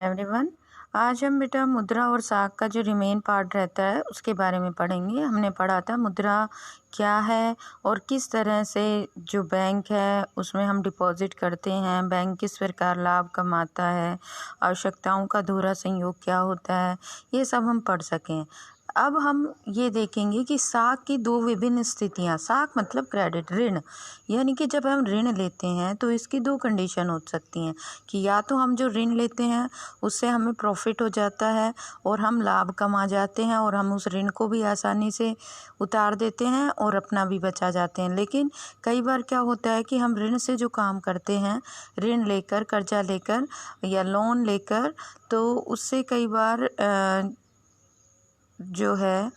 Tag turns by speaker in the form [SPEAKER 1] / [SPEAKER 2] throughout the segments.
[SPEAKER 1] Everyone, आज हम बेटा मुद्रा और साख का जो रिमेन पार्ट रहता है उसके बारे में पढ़ेंगे। हमने पढ़ा था मुद्रा क्या है और किस तरह से जो बैंक है उसमें हम डिपॉजिट करते हैं, बैंक किस प्रकार लाभ कमाता है, आवश्यकताओं का दोहरा संयोग क्या होता है, ये सब हम पढ़ सकें। अब हम ये देखेंगे कि साख की दो विभिन्न स्थितियाँ। साख मतलब क्रेडिट, ऋण, यानी कि जब हम ऋण लेते हैं तो इसकी दो कंडीशन हो सकती हैं कि या तो हम जो ऋण लेते हैं उससे हमें प्रॉफिट हो जाता है और हम लाभ कमा जाते हैं और हम उस ऋण को भी आसानी से उतार देते हैं और अपना भी बचा जाते हैं। लेकिन कई बार क्या होता है कि हम ऋण से जो काम करते हैं, ऋण लेकर, कर्जा लेकर या लोन लेकर, तो उससे कई बार जो है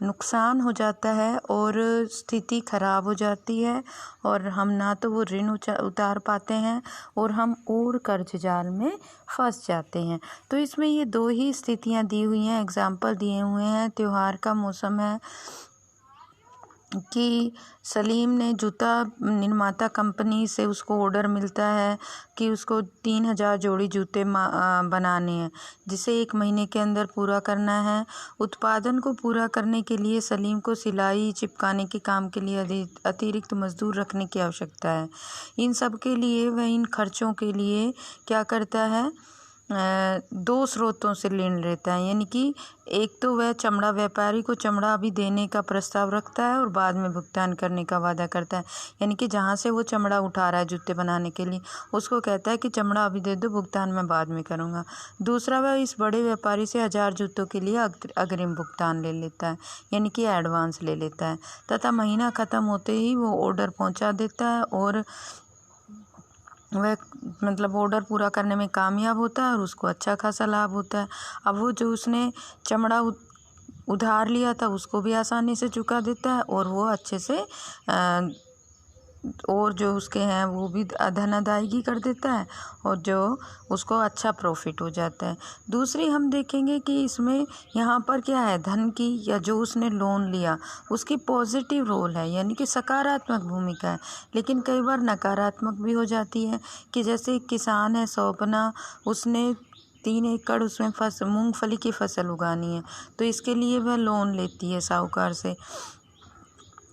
[SPEAKER 1] नुकसान हो जाता है और स्थिति खराब हो जाती है और हम ना तो वो ऋण उतार पाते हैं और हम और कर्ज जाल में फंस जाते हैं। तो इसमें ये दो ही स्थितियां दी हुई हैं, एग्जाम्पल दिए हुए हैं। त्योहार का मौसम है कि सलीम ने जूता निर्माता कंपनी से उसको ऑर्डर मिलता है कि उसको 3000 जोड़ी जूते बनाने हैं, जिसे 1 महीने के अंदर पूरा करना है। उत्पादन को पूरा करने के लिए सलीम को सिलाई चिपकाने के काम के लिए अतिरिक्त मजदूर रखने की आवश्यकता है। इन सब के लिए वह इन खर्चों के लिए क्या करता है, 2 स्रोतों से ऋण लेता है। यानी कि एक तो वह चमड़ा व्यापारी को चमड़ा अभी देने का प्रस्ताव रखता है और बाद में भुगतान करने का वादा करता है। यानी कि जहाँ से वो चमड़ा उठा रहा है जूते बनाने के लिए, उसको कहता है कि चमड़ा अभी दे दो, भुगतान मैं बाद में करूँगा। दूसरा, वह इस बड़े व्यापारी से 1000 जूतों के लिए अग्रिम भुगतान ले लेता है, यानी कि एडवांस ले लेता है, तथा महीना ख़त्म होते ही वो ऑर्डर पहुँचा देता है और वह मतलब ऑर्डर पूरा करने में कामयाब होता है और उसको अच्छा खासा लाभ होता है। अब वो जो उसने चमड़ा उधार लिया था उसको भी आसानी से चुका देता है और वो अच्छे से और जो उसके हैं वो भी धन अदायगी कर देता है और जो उसको अच्छा प्रॉफिट हो जाता है। दूसरी हम देखेंगे कि इसमें यहाँ पर क्या है, धन की या जो उसने लोन लिया उसकी पॉजिटिव रोल है, यानी कि सकारात्मक भूमिका है। लेकिन कई बार नकारात्मक भी हो जाती है कि जैसे एक किसान है सौपना, उसने 3 एकड़ उसमें मूंगफली की फसल उगानी है, तो इसके लिए वह लोन लेती है साहूकार से,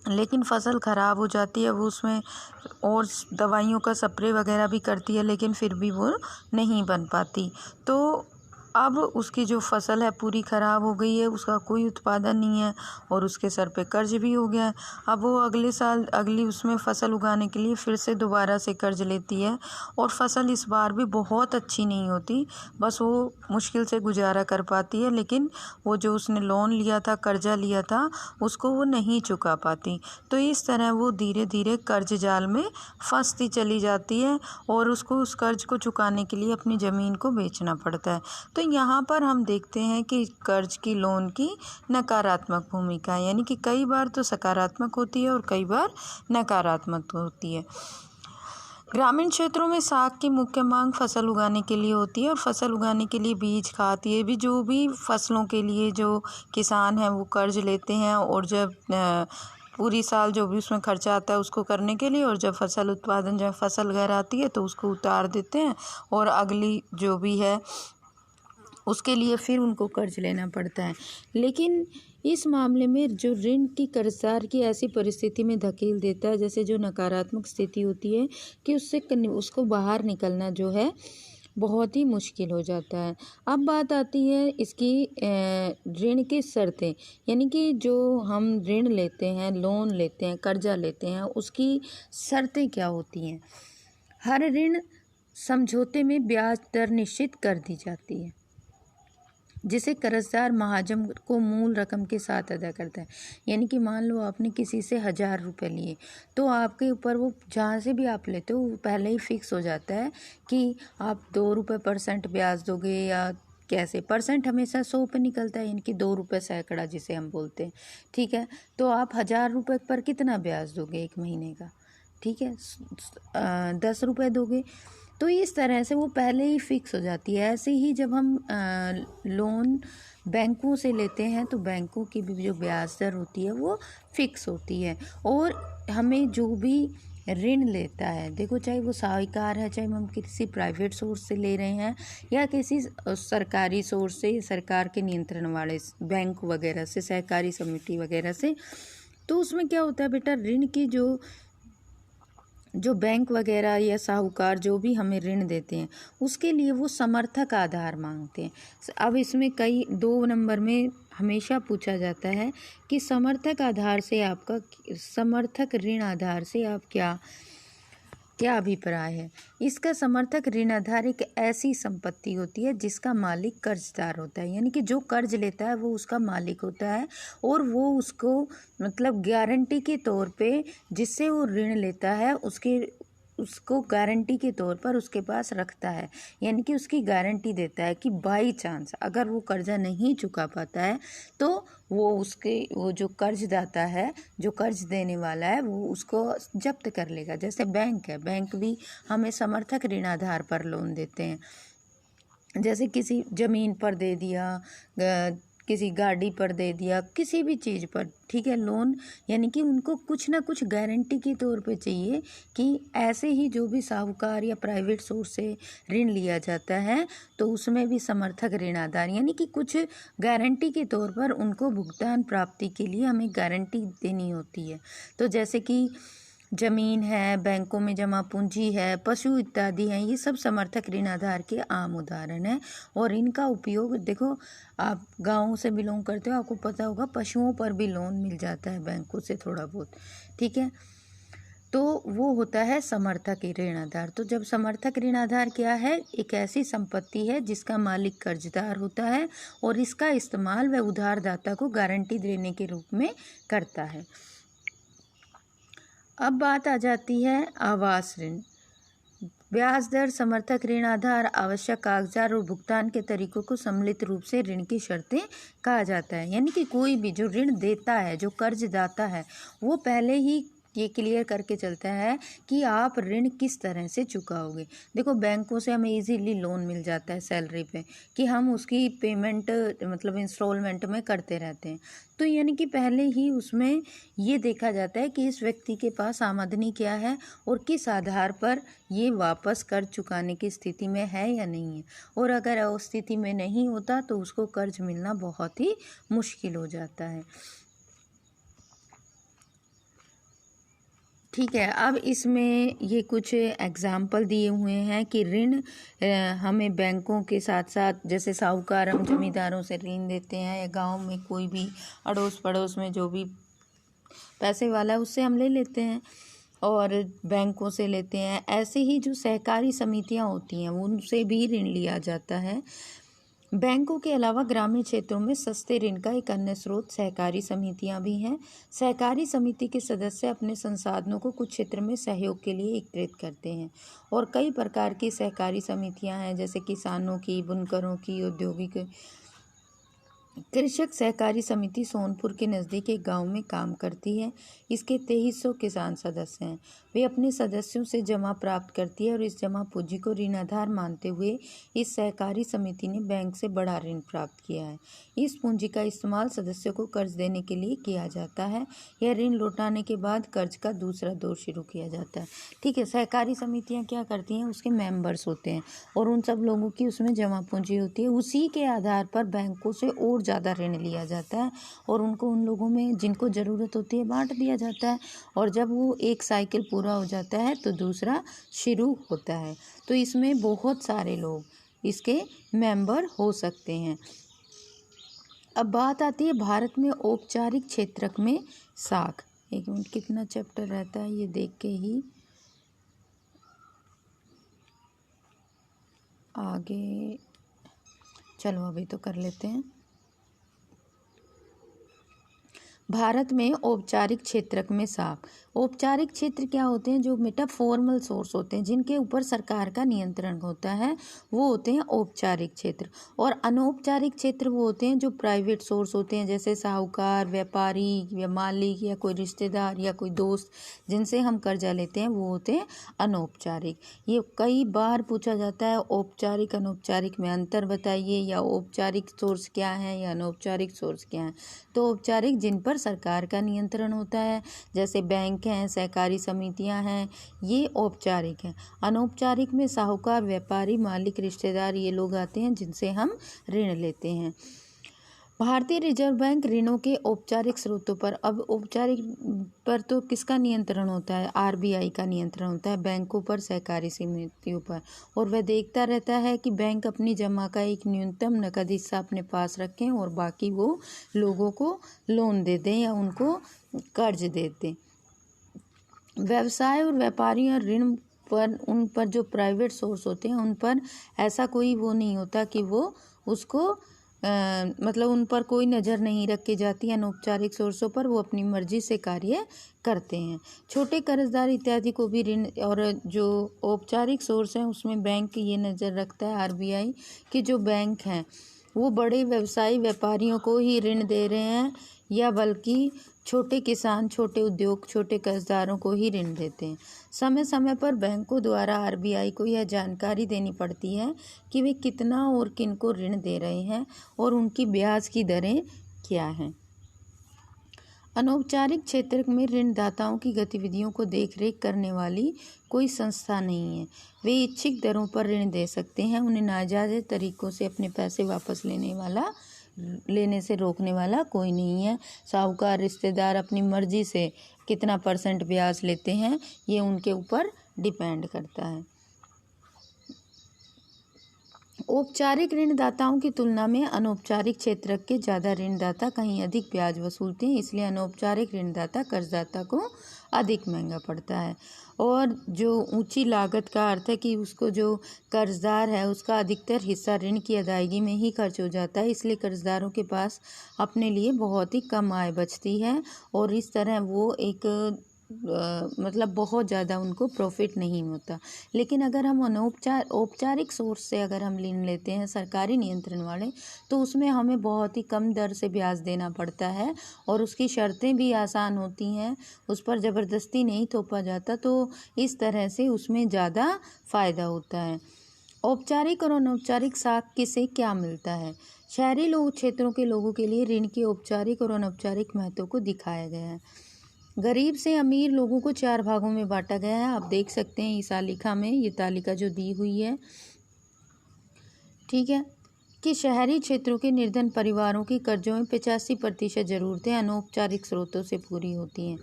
[SPEAKER 1] लेकिन फसल ख़राब हो जाती है। वो उसमें और दवाइयों का स्प्रे वगैरह भी करती है, लेकिन फिर भी वो नहीं बन पाती। तो अब उसकी जो फसल है पूरी ख़राब हो गई है, उसका कोई उत्पादन नहीं है और उसके सर पे कर्ज भी हो गया है। अब वो अगले साल अगली उसमें फसल उगाने के लिए फिर से दोबारा से कर्ज लेती है और फसल इस बार भी बहुत अच्छी नहीं होती, बस वो मुश्किल से गुजारा कर पाती है। लेकिन वो जो उसने लोन लिया था, कर्जा लिया था, उसको वो नहीं चुका पाती। तो इस तरह वो धीरे धीरे कर्ज जाल में फंसती चली जाती है और उसको उस कर्ज को चुकाने के लिए अपनी ज़मीन को बेचना पड़ता है। तो यहाँ पर हम देखते हैं कि कर्ज की, लोन की नकारात्मक भूमिका है, यानी कि कई बार तो सकारात्मक होती है और कई बार नकारात्मक होती है। ग्रामीण क्षेत्रों में साख की मुख्य मांग फसल उगाने के लिए होती है और फसल उगाने के लिए बीज, खाद, ये भी जो भी फसलों के लिए जो किसान हैं वो कर्ज लेते हैं और जब पूरी साल जो भी उसमें खर्चा आता है उसको करने के लिए, और जब फसल उत्पादन, जब फसल घर आती है तो उसको उतार देते हैं और अगली जो भी है उसके लिए फिर उनको कर्ज लेना पड़ता है। लेकिन इस मामले में जो ऋण की कर्जदार की ऐसी परिस्थिति में धकेल देता है, जैसे जो नकारात्मक स्थिति होती है कि उसको बाहर निकलना जो है बहुत ही मुश्किल हो जाता है। अब बात आती है इसकी ऋण की शर्तें, यानी कि जो हम ऋण लेते हैं, लोन लेते हैं, कर्जा लेते हैं, उसकी शर्तें क्या होती हैं। हर ऋण समझौते में ब्याज दर निश्चित कर दी जाती है, जिसे कर्जदार महाजन को मूल रकम के साथ अदा करता है। यानी कि मान लो आपने किसी से 1000 रुपये लिए, तो आपके ऊपर वो जहाँ से भी आप लेते हो वो पहले ही फिक्स हो जाता है कि आप 2 रुपये % ब्याज दोगे, या कैसे परसेंट हमेशा 100 पे निकलता है, यानी कि 2 रुपये सैकड़ा जिसे हम बोलते हैं। ठीक है, तो आप 1000 रुपये पर कितना ब्याज दोगे 1 महीने का? ठीक है, 10 रुपये दोगे। तो इस तरह से वो पहले ही फिक्स हो जाती है। ऐसे ही जब हम लोन बैंकों से लेते हैं तो बैंकों की भी जो ब्याज दर होती है वो फिक्स होती है और हमें जो भी ऋण लेता है, देखो चाहे वो साहूकार है, चाहे हम किसी प्राइवेट सोर्स से ले रहे हैं या किसी सरकारी सोर्स से, सरकार के नियंत्रण वाले बैंक वगैरह से, सहकारी समिति वगैरह से, तो उसमें क्या होता है बेटा, ऋण की जो बैंक वगैरह या साहूकार जो भी हमें ऋण देते हैं उसके लिए वो समर्थक आधार मांगते हैं। अब इसमें कई 2 नंबर में हमेशा पूछा जाता है कि समर्थक ऋण आधार से आप क्या अभिप्राय है। इसका समर्थक ऋण आधार एक ऐसी संपत्ति होती है जिसका मालिक कर्जदार होता है, यानी कि जो कर्ज लेता है वो उसका मालिक होता है और वो उसको मतलब गारंटी के तौर पे जिससे वो ऋण लेता है उसको गारंटी के तौर पर उसके पास रखता है, यानी कि उसकी गारंटी देता है कि बाई चांस अगर वो कर्जा नहीं चुका पाता है तो वो जो कर्जदाता है, जो कर्ज देने वाला है, वो उसको जब्त कर लेगा। जैसे बैंक है, बैंक भी हमें समर्थक ऋण आधार पर लोन देते हैं। जैसे किसी ज़मीन पर दे दिया, किसी गाड़ी पर दे दिया, किसी भी चीज़ पर, ठीक है, लोन, यानी कि उनको कुछ ना कुछ गारंटी के तौर पे चाहिए कि ऐसे ही जो भी साहूकार या प्राइवेट सोर्स से ऋण लिया जाता है तो उसमें भी समर्थक ऋण आधार, यानी कि कुछ गारंटी के तौर पर उनको भुगतान प्राप्ति के लिए हमें गारंटी देनी होती है। तो जैसे कि जमीन है, बैंकों में जमा पूंजी है, पशु इत्यादि हैं, ये सब समर्थक ऋण आधार के आम उदाहरण हैं। और इनका उपयोग देखो, आप गाँव से बिलोंग करते हो, आपको पता होगा पशुओं पर भी लोन मिल जाता है बैंकों से थोड़ा बहुत, ठीक है। तो वो होता है समर्थक ऋण आधार। तो जब समर्थक ऋण आधार क्या है, एक ऐसी संपत्ति है जिसका मालिक कर्जदार होता है और इसका इस्तेमाल वह उधारदाता को गारंटी देने के रूप में करता है। अब बात आ जाती है आवास ऋण। ब्याज दर, समर्थक ऋण आधार, आवश्यक कागजात और भुगतान के तरीकों को सम्मिलित रूप से ऋण की शर्तें कहा जाता है। यानी कि कोई भी जो ऋण देता है, जो कर्जदाता है, वो पहले ही ये क्लियर करके चलता है कि आप ऋण किस तरह से चुकाओगे। देखो बैंकों से हमें इजीली लोन मिल जाता है सैलरी पे कि हम उसकी पेमेंट मतलब इंस्टॉलमेंट में करते रहते हैं। तो यानी कि पहले ही उसमें ये देखा जाता है कि इस व्यक्ति के पास आमदनी क्या है और किस आधार पर ये वापस कर्ज चुकाने की स्थिति में है या नहीं है। और अगर उस स्थिति में नहीं होता तो उसको कर्ज मिलना बहुत ही मुश्किल हो जाता है, ठीक है। अब इसमें ये कुछ एग्जाम्पल दिए हुए हैं कि ऋण हमें बैंकों के साथ साथ, जैसे साहूकार हम जमींदारों से ऋण देते हैं या गांव में कोई भी अड़ोस पड़ोस में जो भी पैसे वाला है उससे हम ले लेते हैं और बैंकों से लेते हैं। ऐसे ही जो सहकारी समितियां होती हैं उनसे भी ऋण लिया जाता है। बैंकों के अलावा ग्रामीण क्षेत्रों में सस्ते ऋण का एक अन्य स्रोत सहकारी समितियां भी हैं। सहकारी समिति के सदस्य अपने संसाधनों को कुछ क्षेत्र में सहयोग के लिए एकत्रित करते हैं और कई प्रकार की सहकारी समितियां हैं, जैसे किसानों की, बुनकरों की, औद्योगिक। कृषक सहकारी समिति सोनपुर के नज़दीक एक गांव में काम करती है। इसके 2300 किसान सदस्य हैं। वे अपने सदस्यों से जमा प्राप्त करती है और इस जमा पूंजी को ऋण आधार मानते हुए इस सहकारी समिति ने बैंक से बड़ा ऋण प्राप्त किया है। इस पूंजी का इस्तेमाल सदस्यों को कर्ज देने के लिए किया जाता है। यह ऋण लौटाने के बाद कर्ज का दूसरा दौर शुरू किया जाता है, ठीक है। सहकारी समितियाँ क्या करती हैं, उसके मेंबर्स होते हैं और उन सब लोगों की उसमें जमा पूंजी होती है। उसी के आधार पर बैंकों से और ज़्यादा ऋण लिया जाता है और उनको उन लोगों में जिनको ज़रूरत होती है बांट दिया जाता है और जब वो एक साइकिल पूरा हो जाता है तो दूसरा शुरू होता है। तो इसमें बहुत सारे लोग इसके मेंबर हो सकते हैं। अब बात आती है भारत में औपचारिक क्षेत्रक में साख। एक मिनट, कितना चैप्टर रहता है ये देख के ही आगे चलो, अभी तो कर लेते हैं। भारत में औपचारिक क्षेत्रक में साख। औपचारिक क्षेत्र क्या होते हैं, जो बेटा फॉर्मल सोर्स होते हैं जिनके ऊपर सरकार का नियंत्रण होता है, वो होते हैं औपचारिक क्षेत्र। और अनौपचारिक क्षेत्र वो होते हैं जो प्राइवेट सोर्स होते हैं, जैसे साहूकार, व्यापारी या मालिक या कोई रिश्तेदार या कोई दोस्त जिनसे हम कर्जा लेते हैं, वो होते हैं अनौपचारिक। ये कई बार पूछा जाता है, औपचारिक अनौपचारिक में अंतर बताइए, या औपचारिक सोर्स क्या है या अनौपचारिक सोर्स क्या है। तो औपचारिक जिन पर सरकार का नियंत्रण होता है, जैसे बैंक हैं, सहकारी समितियां हैं, ये औपचारिक हैं। अनौपचारिक में साहूकार, व्यापारी, मालिक, रिश्तेदार ये लोग आते हैं जिनसे हम ऋण लेते हैं। भारतीय रिजर्व बैंक ऋणों के औपचारिक स्रोतों पर, अब औपचारिक पर तो किसका नियंत्रण होता है? आरबीआई का नियंत्रण होता है बैंकों पर, सहकारी समितियों पर, और वह देखता रहता है कि बैंक अपनी जमा का एक न्यूनतम नकद हिस्सा अपने पास रखें और बाकी वो लोगों को लोन दे दें या उनको कर्ज दे दें। व्यवसाय और व्यापारियों ऋण पर, उन पर जो प्राइवेट सोर्स होते हैं उन पर ऐसा कोई वो नहीं होता कि वो उसको मतलब उन पर कोई नज़र नहीं रखी जाती। अनौपचारिक सोर्सों पर वो अपनी मर्जी से कार्य करते हैं। छोटे कर्जदार इत्यादि को भी ऋण, और जो औपचारिक सोर्स हैं उसमें बैंक ये नज़र रखता है आरबीआई कि जो बैंक हैं वो बड़े व्यवसायी व्यापारियों को ही ऋण दे रहे हैं या बल्कि छोटे किसान, छोटे उद्योग, छोटे कर्जदारों को ही ऋण देते हैं। समय समय पर बैंकों द्वारा आरबीआई को यह जानकारी देनी पड़ती है कि वे कितना और किन को ऋण दे रहे हैं और उनकी ब्याज की दरें क्या हैं। अनौपचारिक क्षेत्र में ऋणदाताओं की गतिविधियों को देखरेख करने वाली कोई संस्था नहीं है। वे इच्छित दरों पर ऋण दे सकते हैं। उन्हें नाजायज तरीकों से अपने पैसे वापस लेने से रोकने वाला कोई नहीं है। साहूकार, रिश्तेदार अपनी मर्जी से कितना % ब्याज लेते हैं ये उनके ऊपर डिपेंड करता है। औपचारिक ऋणदाताओं की तुलना में अनौपचारिक क्षेत्र के ज़्यादा ऋणदाता कहीं अधिक ब्याज वसूलते हैं, इसलिए अनौपचारिक ऋणदाता कर्जदाता को अधिक महंगा पड़ता है। और जो ऊंची लागत का अर्थ है कि उसको जो कर्जदार है उसका अधिकतर हिस्सा ऋण की अदायगी में ही खर्च हो जाता है, इसलिए कर्जदारों के पास अपने लिए बहुत ही कम आय बचती है और इस तरह वो एक मतलब बहुत ज़्यादा उनको प्रॉफिट नहीं होता। लेकिन अगर हम औपचारिक सोर्स से अगर हम ऋण लेते हैं सरकारी नियंत्रण वाले, तो उसमें हमें बहुत ही कम दर से ब्याज देना पड़ता है और उसकी शर्तें भी आसान होती हैं, उस पर ज़बरदस्ती नहीं थोपा जाता, तो इस तरह से उसमें ज़्यादा फ़ायदा होता है। औपचारिक और अनौपचारिक साख से क्या मिलता है? शहरी क्षेत्रों के लोगों के लिए ऋण के औपचारिक और अनौपचारिक महत्व को दिखाया गया है। गरीब से अमीर लोगों को 4 भागों में बांटा गया है। आप देख सकते हैं इस तालिका में, ये तालिका जो दी हुई है, ठीक है, कि शहरी क्षेत्रों के निर्धन परिवारों की कर्जों में 85% ज़रूरतें अनौपचारिक स्रोतों से पूरी होती हैं।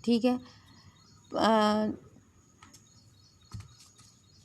[SPEAKER 1] ठीक है,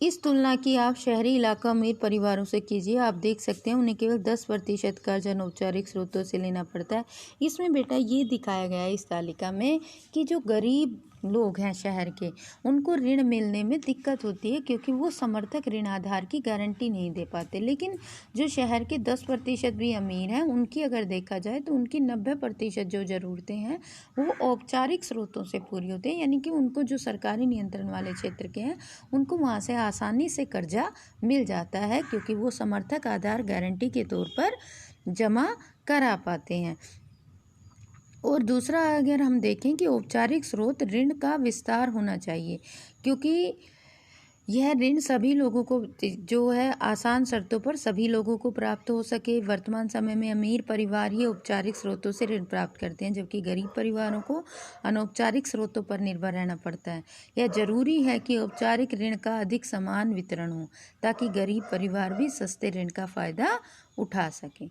[SPEAKER 1] इस तुलना की आप शहरी इलाका अमीर परिवारों से कीजिए। आप देख सकते हैं उन्हें केवल 10% कर्ज अनौपचारिक स्रोतों से लेना पड़ता है। इसमें बेटा ये दिखाया गया है इस तालिका में कि जो गरीब लोग हैं शहर के, उनको ऋण मिलने में दिक्कत होती है क्योंकि वो समर्थक ऋण आधार की गारंटी नहीं दे पाते। लेकिन जो शहर के 10% भी अमीर हैं, उनकी अगर देखा जाए तो उनकी 90% जो ज़रूरतें हैं वो औपचारिक स्रोतों से पूरी होती हैं, यानी कि उनको जो सरकारी नियंत्रण वाले क्षेत्र के हैं उनको वहाँ से आसानी से कर्जा मिल जाता है क्योंकि वो समर्थक आधार गारंटी के तौर पर जमा करा पाते हैं। और दूसरा, अगर हम देखें कि औपचारिक स्रोत ऋण का विस्तार होना चाहिए क्योंकि यह ऋण सभी लोगों को जो है आसान शर्तों पर सभी लोगों को प्राप्त हो सके। वर्तमान समय में अमीर परिवार ही औपचारिक स्रोतों से ऋण प्राप्त करते हैं जबकि गरीब परिवारों को अनौपचारिक स्रोतों पर निर्भर रहना पड़ता है। यह जरूरी है कि औपचारिक ऋण का अधिक समान वितरण हो ताकि गरीब परिवार भी सस्ते ऋण का फ़ायदा उठा सकें।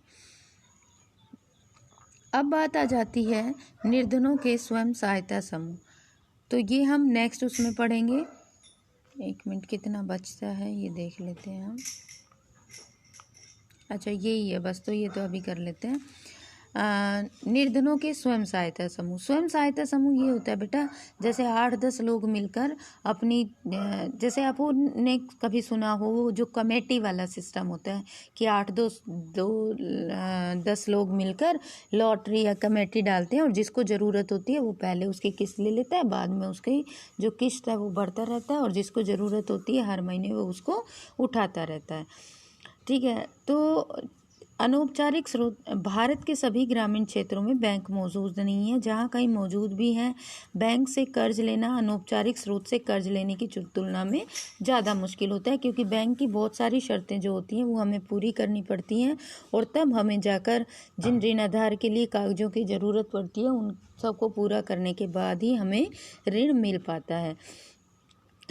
[SPEAKER 1] अब बात आ जाती है निर्धनों के स्वयं सहायता समूह, तो ये हम नेक्स्ट उसमें पढ़ेंगे। 1 मिनट कितना बचता है ये देख लेते हैं हम। अच्छा यही है बस, तो ये तो अभी कर लेते हैं। निर्धनों के स्वयं सहायता समूह। स्वयं सहायता समूह ये होता है बेटा, जैसे 8-10 लोग मिलकर अपनी, जैसे आपने कभी सुना हो जो कमेटी वाला सिस्टम होता है कि 10 लोग मिलकर लॉटरी या कमेटी डालते हैं और जिसको ज़रूरत होती है वो पहले उसकी किस्त ले लेता है, बाद में उसकी जो किस्त है वो बढ़ता रहता है और जिसको ज़रूरत होती है हर महीने वो उसको उठाता रहता है। ठीक है, तो अनौपचारिक स्रोत भारत के सभी ग्रामीण क्षेत्रों में बैंक मौजूद नहीं है। जहाँ कहीं मौजूद भी हैं, बैंक से कर्ज लेना अनौपचारिक स्रोत से कर्ज लेने की तुलना में ज़्यादा मुश्किल होता है, क्योंकि बैंक की बहुत सारी शर्तें जो होती हैं वो हमें पूरी करनी पड़ती हैं और तब हमें जाकर जिन ऋण आधार के लिए कागजों की ज़रूरत पड़ती है उन सबको पूरा करने के बाद ही हमें ऋण मिल पाता है।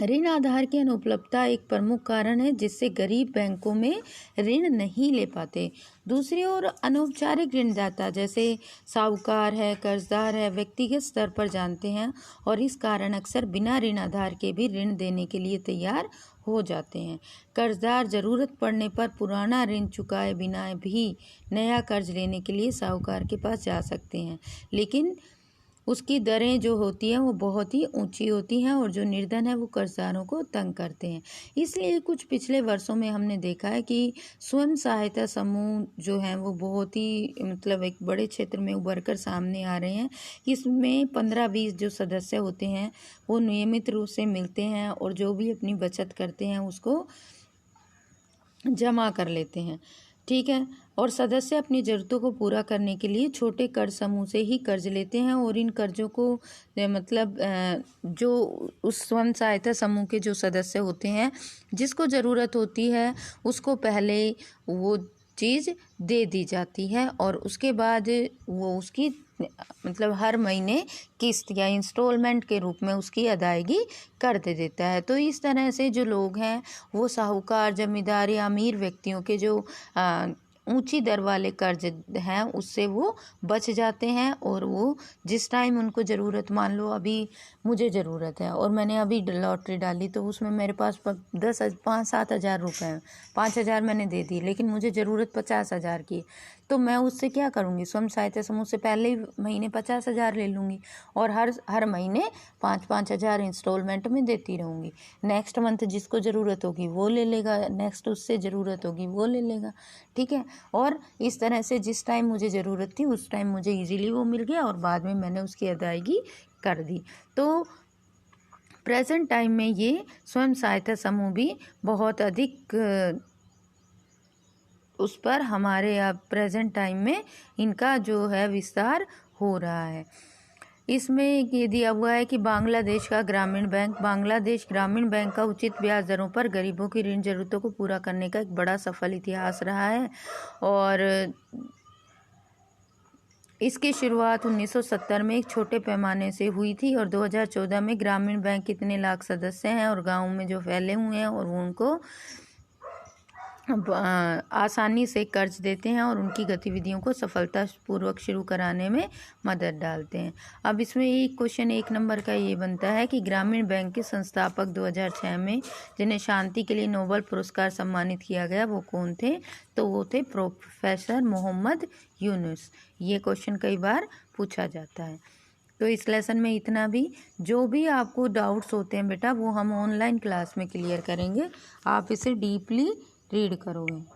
[SPEAKER 1] ऋण आधार की अनुपलब्धता एक प्रमुख कारण है जिससे गरीब बैंकों में ऋण नहीं ले पाते। दूसरी ओर अनौपचारिक ऋणदाता जैसे साहूकार है, कर्जदार है, व्यक्तिगत स्तर पर जानते हैं और इस कारण अक्सर बिना ऋण आधार के भी ऋण देने के लिए तैयार हो जाते हैं। कर्जदार ज़रूरत पड़ने पर पुराना ऋण चुकाए बिना भी नया कर्ज लेने के लिए साहूकार के पास जा सकते हैं, लेकिन उसकी दरें जो होती हैं वो बहुत ही ऊंची होती हैं और जो निर्धन है वो कर्जदारों को तंग करते हैं। इसलिए कुछ पिछले वर्षों में हमने देखा है कि स्वयं सहायता समूह जो हैं वो बहुत ही मतलब एक बड़े क्षेत्र में उभर कर सामने आ रहे हैं। इसमें 15-20 जो सदस्य होते हैं वो नियमित रूप से मिलते हैं और जो भी अपनी बचत करते हैं उसको जमा कर लेते हैं, ठीक है। और सदस्य अपनी ज़रूरतों को पूरा करने के लिए छोटे कर्ज समूह से ही कर्ज लेते हैं और इन कर्जों को मतलब जो उस स्वयं सहायता समूह के जो सदस्य होते हैं जिसको ज़रूरत होती है उसको पहले वो चीज़ दे दी जाती है और उसके बाद वो उसकी मतलब हर महीने किस्त या इंस्टॉलमेंट के रूप में उसकी अदायगी कर देता है। तो इस तरह से जो लोग हैं वो साहूकार, जमींदार या अमीर व्यक्तियों के जो ऊंची दर वाले कर्ज हैं उससे वो बच जाते हैं और वो जिस टाइम उनको ज़रूरत, मान लो अभी मुझे ज़रूरत है और मैंने अभी लॉटरी डाली तो उसमें मेरे पास 5-7 हज़ार रुपये हैं, 5,000 मैंने दे दी, लेकिन मुझे ज़रूरत 50,000 की, तो मैं उससे क्या करूँगी? स्वयं सहायता समूह से पहले ही महीने 50,000 ले लूँगी और हर महीने 5-5 हज़ार इंस्टॉलमेंट में देती रहूँगी। नेक्स्ट मंथ जिसको ज़रूरत होगी वो ले लेगा, नेक्स्ट उससे ज़रूरत होगी वो ले लेगा, ठीक है। और इस तरह से जिस टाइम मुझे ज़रूरत थी उस टाइम मुझे इजीली वो मिल गया और बाद में मैंने उसकी अदायगी कर दी। तो प्रेजेंट टाइम में ये स्वयं सहायता समूह भी बहुत अधिक उस पर हमारे अब प्रेजेंट टाइम में इनका जो है विस्तार हो रहा है। इसमें ये दिया हुआ है कि बांग्लादेश ग्रामीण बैंक का उचित ब्याज दरों पर गरीबों की ऋण जरूरतों को पूरा करने का एक बड़ा सफल इतिहास रहा है और इसकी शुरुआत 1970 में एक छोटे पैमाने से हुई थी और 2014 में ग्रामीण बैंक कितने लाख सदस्य हैं और गाँव में जो फैले हुए हैं और उनको आसानी से कर्ज देते हैं और उनकी गतिविधियों को सफलतापूर्वक शुरू कराने में मदद डालते हैं। अब इसमें एक क्वेश्चन 1 नंबर का ये बनता है कि ग्रामीण बैंक के संस्थापक 2006 में जिन्हें शांति के लिए नोबेल पुरस्कार सम्मानित किया गया वो कौन थे? तो वो थे प्रोफेसर मोहम्मद यूनुस। ये क्वेश्चन कई बार पूछा जाता है। तो इस लेसन में इतना भी, जो भी आपको डाउट्स होते हैं बेटा वो हम ऑनलाइन क्लास में क्लियर करेंगे, आप इसे डीपली रीड करोगे।